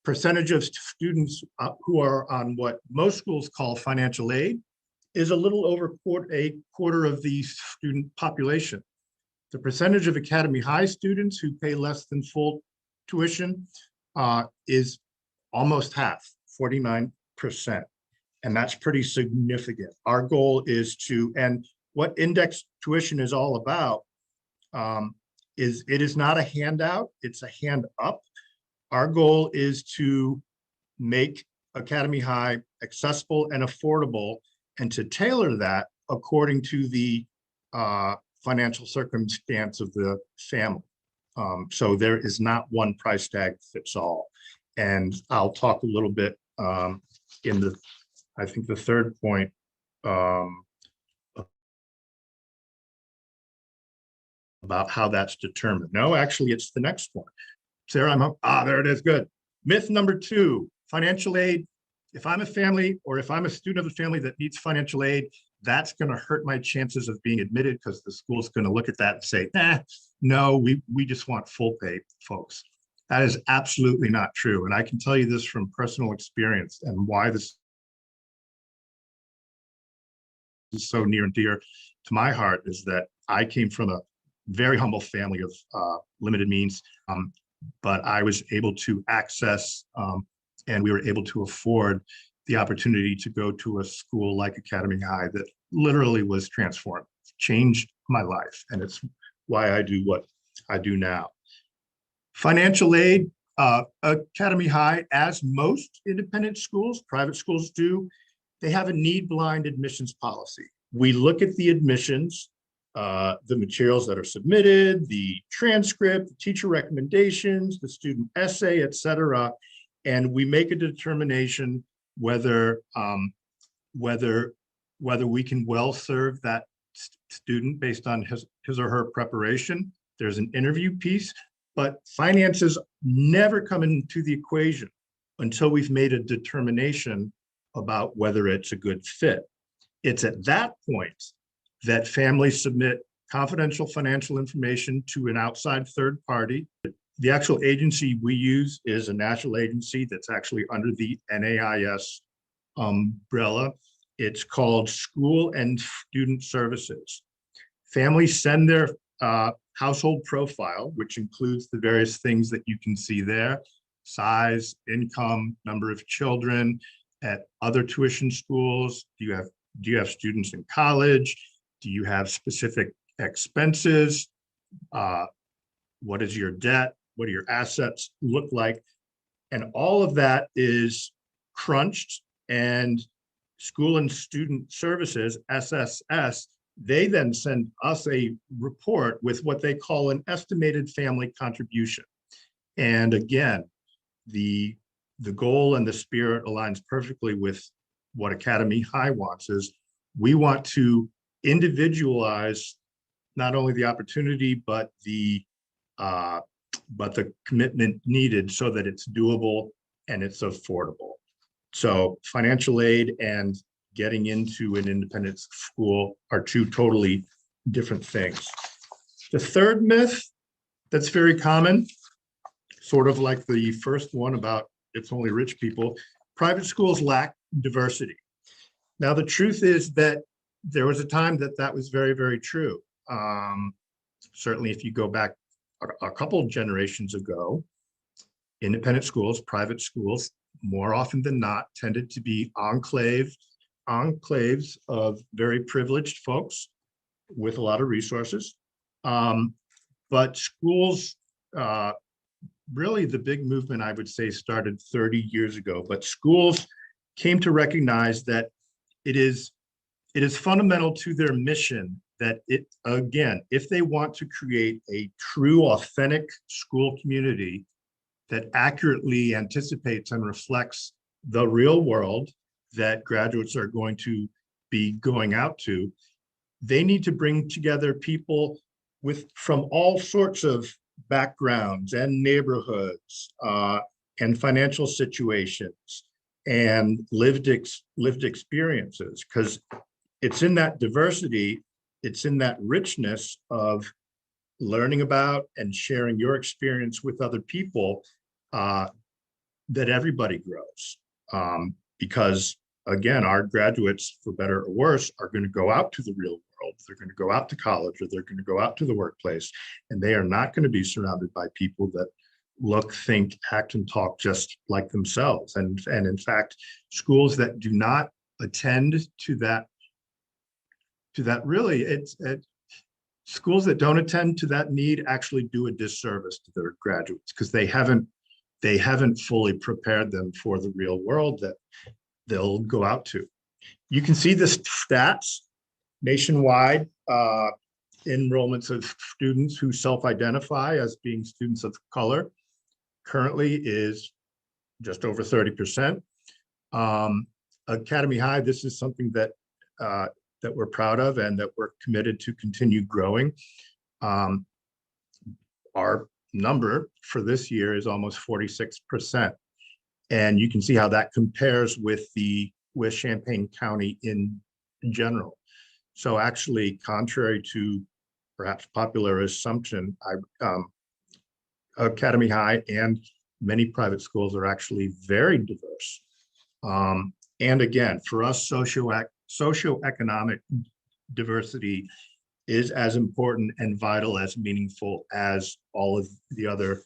percentage of students who are on what most schools call financial aid is a little over a quarter of the student population. The percentage of Academy High students who pay less than full tuition is almost half, 49%. And that's pretty significant. Our goal is to, and what index tuition is all about, is it is not a handout, it's a hand up. Our goal is to make Academy High accessible and affordable, and to tailor that according to the financial circumstance of the family. So there is not one price tag fits all. And I'll talk a little bit in the, I think the third point, about how that's determined. No, actually, it's the next one. Sarah, I'm up. There it is. Good. Myth number 2, financial aid. If I'm a family or if I'm a student of a family that needs financial aid, that's going to hurt my chances of being admitted because the school's going to look at that and say, no, we just want full pay folks. That is absolutely not true. And I can tell you this from personal experience, and why this is so near and dear to my heart is that I came from a very humble family of limited means, but I was able to access and we were able to afford the opportunity to go to a school like Academy High that literally was transformed, changed my life. And it's why I do what I do now. Financial aid, Academy High, as most independent schools, private schools do, they have a need-blind admissions policy. We look at the admissions, the materials that are submitted, the transcript, the teacher recommendations, the student essay, et cetera, and we make a determination whether we can well serve that student based on his or her preparation. There's an interview piece, but finances never come into the equation until we've made a determination about whether it's a good fit. It's at that point that families submit confidential financial information to an outside third party. The actual agency we use is a national agency that's actually under the NAIS umbrella. It's called School and Student Services. Families send their household profile, which includes the various things that you can see there: size, income, number of children at other tuition schools. Do you have students in college? Do you have specific expenses? What is your debt? What do your assets look like? And all of that is crunched, and School and Student Services, SSS, they then send us a report with what they call an estimated family contribution. And again, the goal and the spirit aligns perfectly with what Academy High wants. Is we want to individualize not only the opportunity, but the commitment needed so that it's doable and it's affordable. So financial aid and getting into an independent school are two totally different things. The third myth that's very common, sort of like the first one about it's only rich people, private schools lack diversity. Now, the truth is that there was a time that that was very, very true. Certainly, if you go back a couple generations ago, independent schools, private schools, more often than not, tended to be enclaves of very privileged folks with a lot of resources. But schools, really the big movement, I would say, started 30 years ago, but schools came to recognize that it is fundamental to their mission that again, if they want to create a true, authentic school community that accurately anticipates and reflects the real world that graduates are going to be going out to, they need to bring together people from all sorts of backgrounds and neighborhoods and financial situations and lived experiences, because it's in that diversity, it's in that richness of learning about and sharing your experience with other people that everybody grows. Because again, our graduates, for better or worse, are going to go out to the real world. They're going to go out to college, or they're going to go out to the workplace, and they are not going to be surrounded by people that look, think, act, and talk just like themselves. And in fact, schools that do not attend to that really, schools that don't attend to that need actually do a disservice to their graduates, because they haven't fully prepared them for the real world that they'll go out to. You can see the stats nationwide. Enrollments of students who self-identify as being students of color currently is just over 30%. Academy High, this is something that that we're proud of and that we're committed to continue growing. Our number for this year is almost 46%. And you can see how that compares with Champaign County in general. So actually, contrary to perhaps popular assumption, Academy High and many private schools are actually very diverse. And again, for us, socioeconomic diversity is as important and vital, as meaningful as all of the other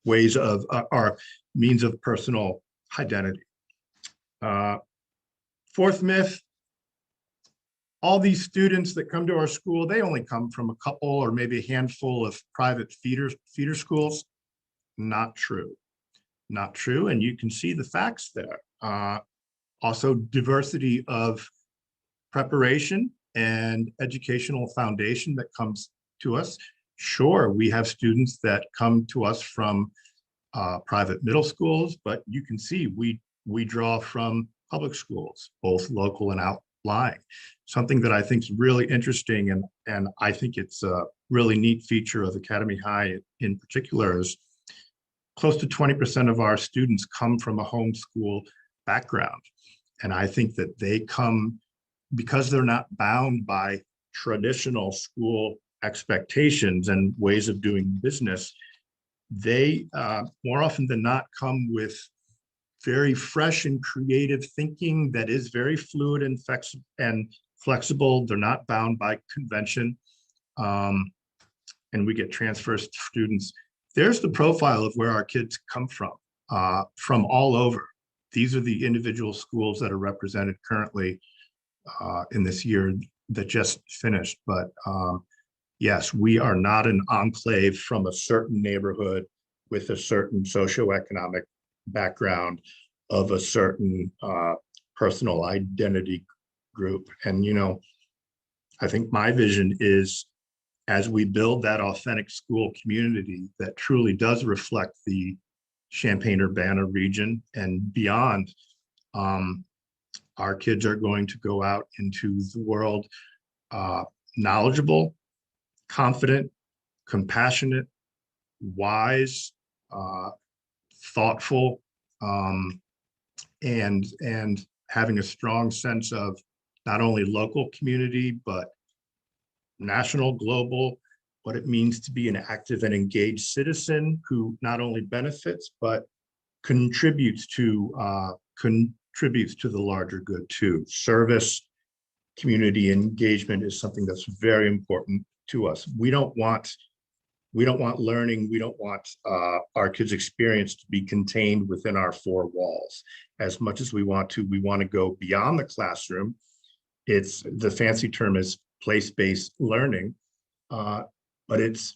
ways of our means of personal identity. Fourth myth, all these students that come to our school, they only come from a couple or maybe a handful of private feeder schools. Not true. Not true. And you can see the facts there. Also, diversity of preparation and educational foundation that comes to us. Sure, we have students that come to us from private middle schools, but you can see we draw from public schools, both local and outlying. Something that I think is really interesting, and I think it's a really neat feature of Academy High in particular, is close to 20% of our students come from a homeschool background. And I think that they come because they're not bound by traditional school expectations and ways of doing business. They more often than not come with very fresh and creative thinking that is very fluid and flexible. They're not bound by convention. And we get transfer students. There's the profile of where our kids come from all over. These are the individual schools that are represented currently in this year that just finished. But yes, we are not an enclave from a certain neighborhood with a certain socioeconomic background of a certain personal identity group. And, you know, I think my vision is, as we build that authentic school community that truly does reflect the Champaign-Urbana region and beyond, our kids are going to go out into the world knowledgeable, confident, compassionate, wise, thoughtful, and having a strong sense of not only local community, but national, global, what it means to be an active and engaged citizen who not only benefits, but contributes to the larger good too. Service, community engagement is something that's very important to us. We don't want learning, we don't want our kids' experience to be contained within our four walls. As much as we want to go beyond the classroom. It's, the fancy term is place-based learning, but it's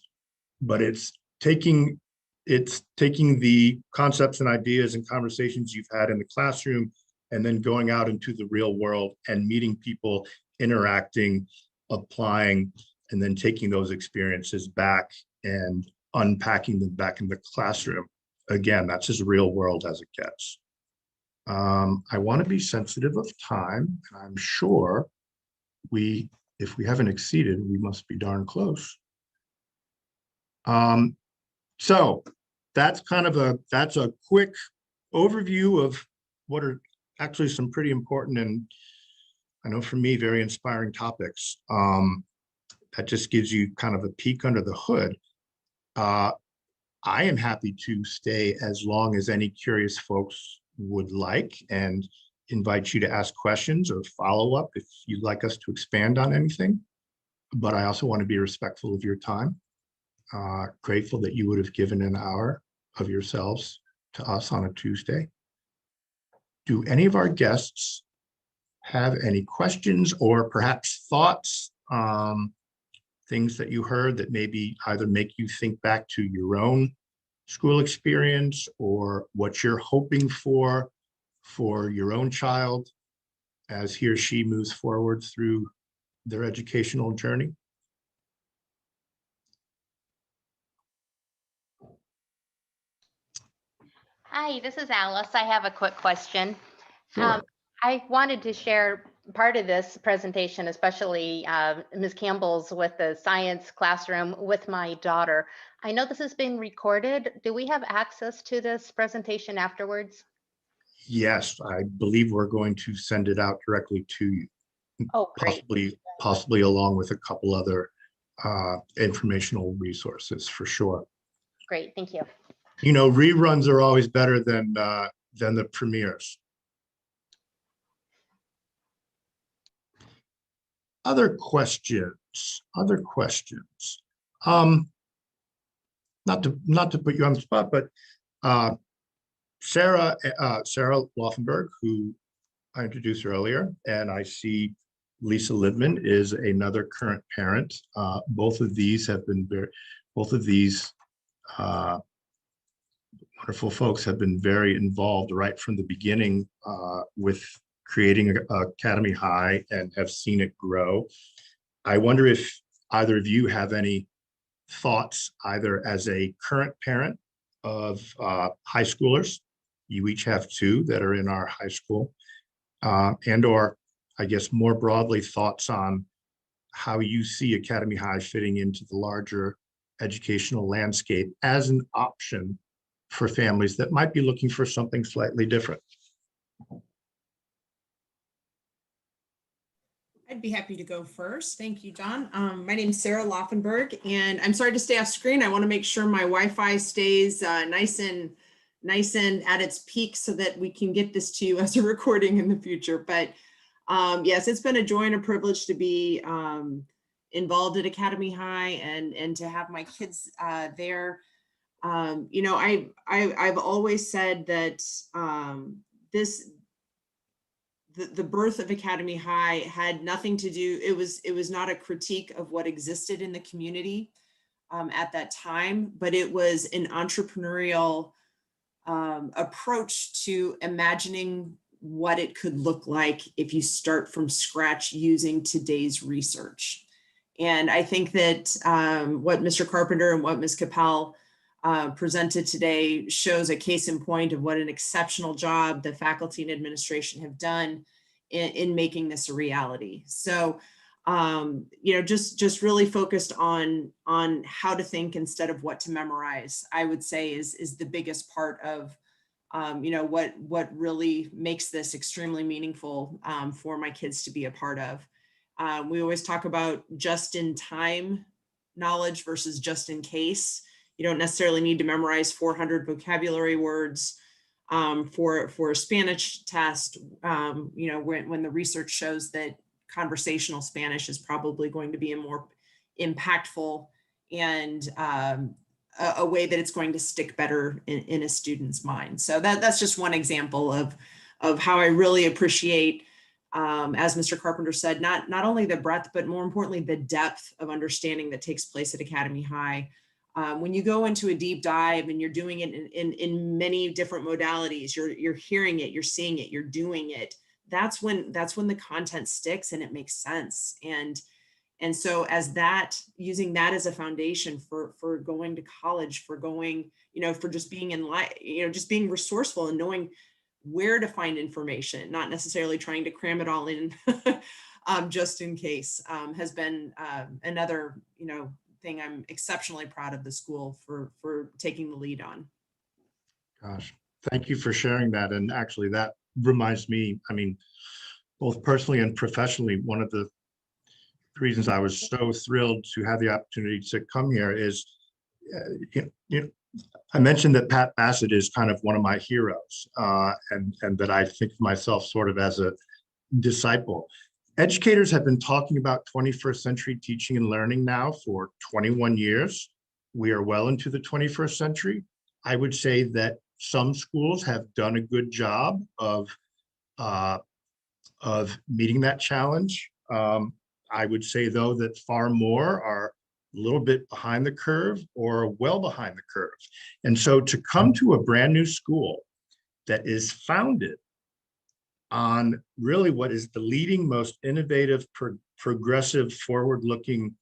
taking the concepts and ideas and conversations you've had in the classroom and then going out into the real world and meeting people, interacting, applying, and then taking those experiences back and unpacking them back in the classroom. Again, that's as real world as it gets. I want to be sensitive of time, and I'm sure if we haven't exceeded, we must be darn close. So that's kind of that's a quick overview of what are actually some pretty important, and I know for me, very inspiring topics. That just gives you kind of a peek under the hood. I am happy to stay as long as any curious folks would like, and invite you to ask questions or follow up if you'd like us to expand on anything. but I also want to be respectful of your time. Grateful that you would have given an hour of yourselves to us on a Tuesday. Do any of our guests have any questions or perhaps thoughts, things that you heard that maybe either make you think back to your own school experience or what you're hoping for your own child as he or she moves forward through their educational journey? Hi, this is Alice. I have a quick question. Sure. I wanted to share part of this presentation, especially Ms. Campbell's with the science classroom with my daughter. I know this has been recorded. Do we have access to this presentation afterwards? Yes, I believe we're going to send it out directly to you, Oh, great. possibly along with a couple other informational resources for sure. Great, thank you. You know, reruns are always better than the premieres. Other questions? Not to put you on the spot, but Sarah Laufenberg, who I introduced earlier, and I see Lisa Lidman is another current parent. Both of these wonderful folks have been very involved right from the beginning with creating Academy High and have seen it grow. I wonder if either of you have any thoughts, either as a current parent of high schoolers. You each have two that are in our high school, and or I guess more broadly thoughts on how you see Academy High fitting into the larger educational landscape as an option for families that might be looking for something slightly different. I'd be happy to go first. Thank you, John. My name is Sarah Laufenberg, and I'm sorry to stay off screen. I want to make sure my Wi-Fi stays nice and at its peak so that we can get this to you as a recording in the future. But yes, it's been a joy and a privilege to be involved at Academy High and to have my kids there. You know, I've always said that the birth of Academy High had nothing to do, it was not a critique of what existed in the community at that time, but it was an entrepreneurial approach to imagining what it could look like if you start from scratch using today's research. And I think that what Mr. Carpenter and what Ms. Capel presented today shows a case in point of what an exceptional job the faculty and administration have done in making this a reality. So, you know, just really focused on how to think instead of what to memorize, I would say is the biggest part of, you know, what really makes this extremely meaningful for my kids to be a part of. We always talk about just in time knowledge versus just in case. You don't necessarily need to memorize 400 vocabulary words for a Spanish test. You know, when the research shows that conversational Spanish is probably going to be a more impactful and a way that it's going to stick better in a student's mind. So that's just one example of how I really appreciate, as Mr. Carpenter said, not only the breadth, but more importantly, the depth of understanding that takes place at Academy High. When you go into a deep dive and you're doing it in many different modalities, you're hearing it, you're seeing it, you're doing it. That's when the content sticks and it makes sense. And so using that as a foundation for going to college, for going, you know, for just being in life, you know, just being resourceful and knowing where to find information, not necessarily trying to cram it all in just in case, has been another, you know, thing I'm exceptionally proud of the school for taking the lead on. Gosh, thank you for sharing that. And actually that reminds me, I mean, both personally and professionally, one of the reasons I was so thrilled to have the opportunity to come here is, I mentioned that Pat Bassett is kind of one of my heroes, and that I think of myself sort of as a disciple. Educators have been talking about 21st century teaching and learning now for 21 years. We are well into the 21st century. I would say that some schools have done a good job of meeting that challenge. I would say, though, that far more are a little bit behind the curve or well behind the curve. And so to come to a brand new school that is founded on really what is the leading, most innovative, progressive, forward-looking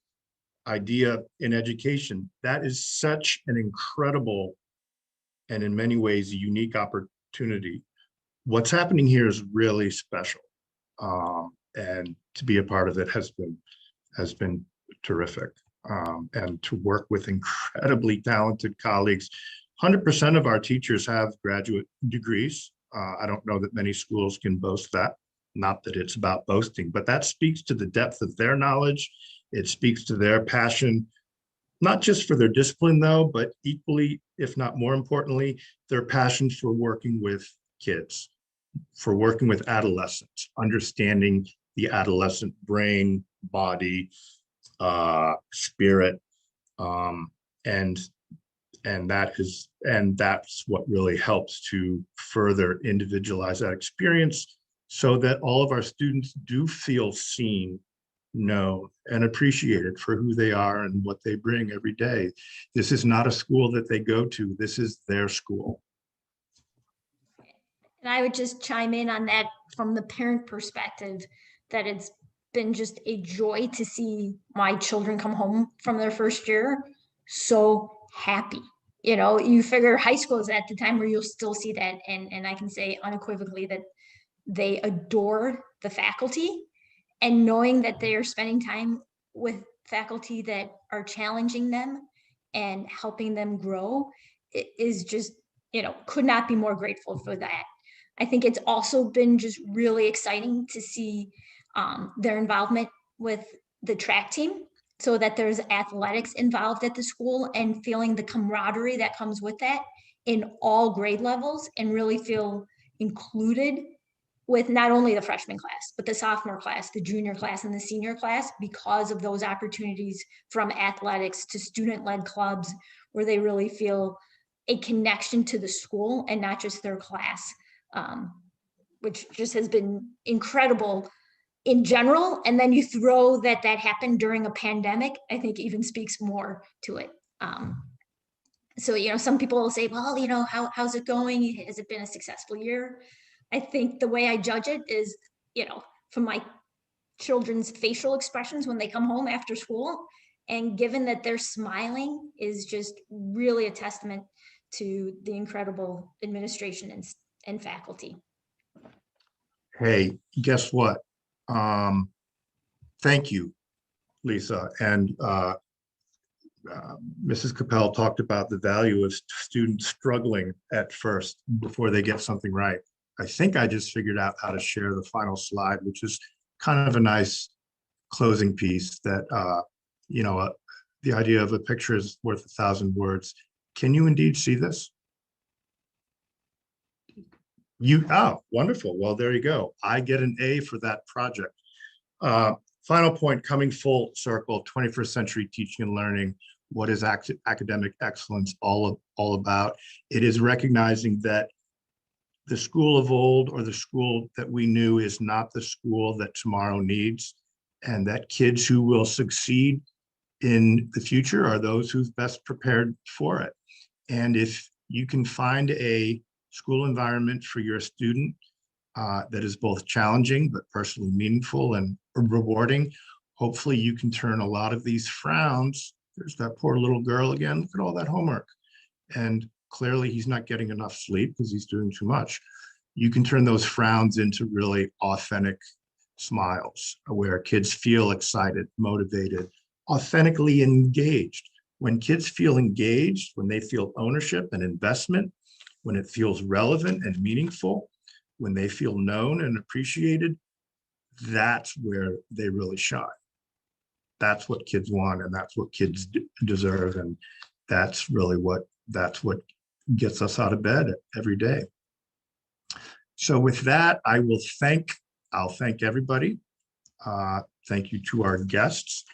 idea in education, that is such an incredible and in many ways a unique opportunity. What's happening here is really special. And to be a part of it has been terrific. And to work with incredibly talented colleagues. 100% of our teachers have graduate degrees. I don't know that many schools can boast that. Not that it's about boasting, but that speaks to the depth of their knowledge. It speaks to their passion, not just for their discipline though, but equally, if not more importantly, their passion for working with kids, for working with adolescents, understanding the adolescent brain, body, spirit, and that's what really helps to further individualize that experience so that all of our students do feel seen, known, and appreciated for who they are and what they bring every day. This is not a school that they go to. This is their school. And I would just chime in on that from the parent perspective, that it's been just a joy to see my children come home from their first year so happy. You know, you figure high school is at the time where you'll still see that. And I can say unequivocally that they adore the faculty, and knowing that they are spending time with faculty that are challenging them and helping them grow is just, you know, could not be more grateful for that. I think it's also been just really exciting to see their involvement with the track team, so that there's athletics involved at the school, and feeling the camaraderie that comes with that in all grade levels, and really feel included with not only the freshman class, but the sophomore class, the junior class, and the senior class, because of those opportunities from athletics to student-led clubs, where they really feel a connection to the school and not just their class, which just has been incredible in general. And then you throw that happened during a pandemic, I think even speaks more to it. So, you know, some people will say, well, you know, how's it going? Has it been a successful year? I think the way I judge it is, you know, from my children's facial expressions when they come home after school, and given that they're smiling is just really a testament to the incredible administration and faculty. Hey, guess what? Thank you, Lisa. And Mrs. Capel talked about the value of students struggling at first before they get something right. I think I just figured out how to share the final slide, which is kind of a nice closing piece that, you know, the idea of a picture is worth 1,000 words. Can you indeed see this? Oh, wonderful. Well, there you go. I get an A for that project. Final point, coming full circle, 21st century teaching and learning. What is academic excellence all about? It is recognizing that the school of old, or the school that we knew, is not the school that tomorrow needs, and that kids who will succeed in the future are those who've best prepared for it. And if you can find a school environment for your student that is both challenging but personally meaningful and rewarding, hopefully you can turn a lot of these frowns. There's that poor little girl again. Look at all that homework. And clearly he's not getting enough sleep because he's doing too much. You can turn those frowns into really authentic smiles, where kids feel excited, motivated, authentically engaged. When kids feel engaged, when they feel ownership and investment, when it feels relevant and meaningful, when they feel known and appreciated, that's where they really shine. That's what kids want, and that's what kids deserve. And that's really what gets us out of bed every day. So with that, I'll thank everybody. Thank you to our guests.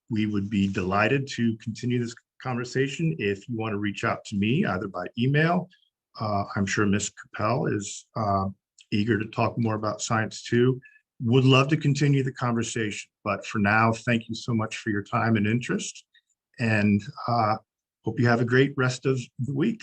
We would be delighted to continue this conversation if you want to reach out to me either by email. I'm sure Ms. Capel is eager to talk more about science too. Would love to continue the conversation, but for now, thank you so much for your time and interest, and hope you have a great rest of the week.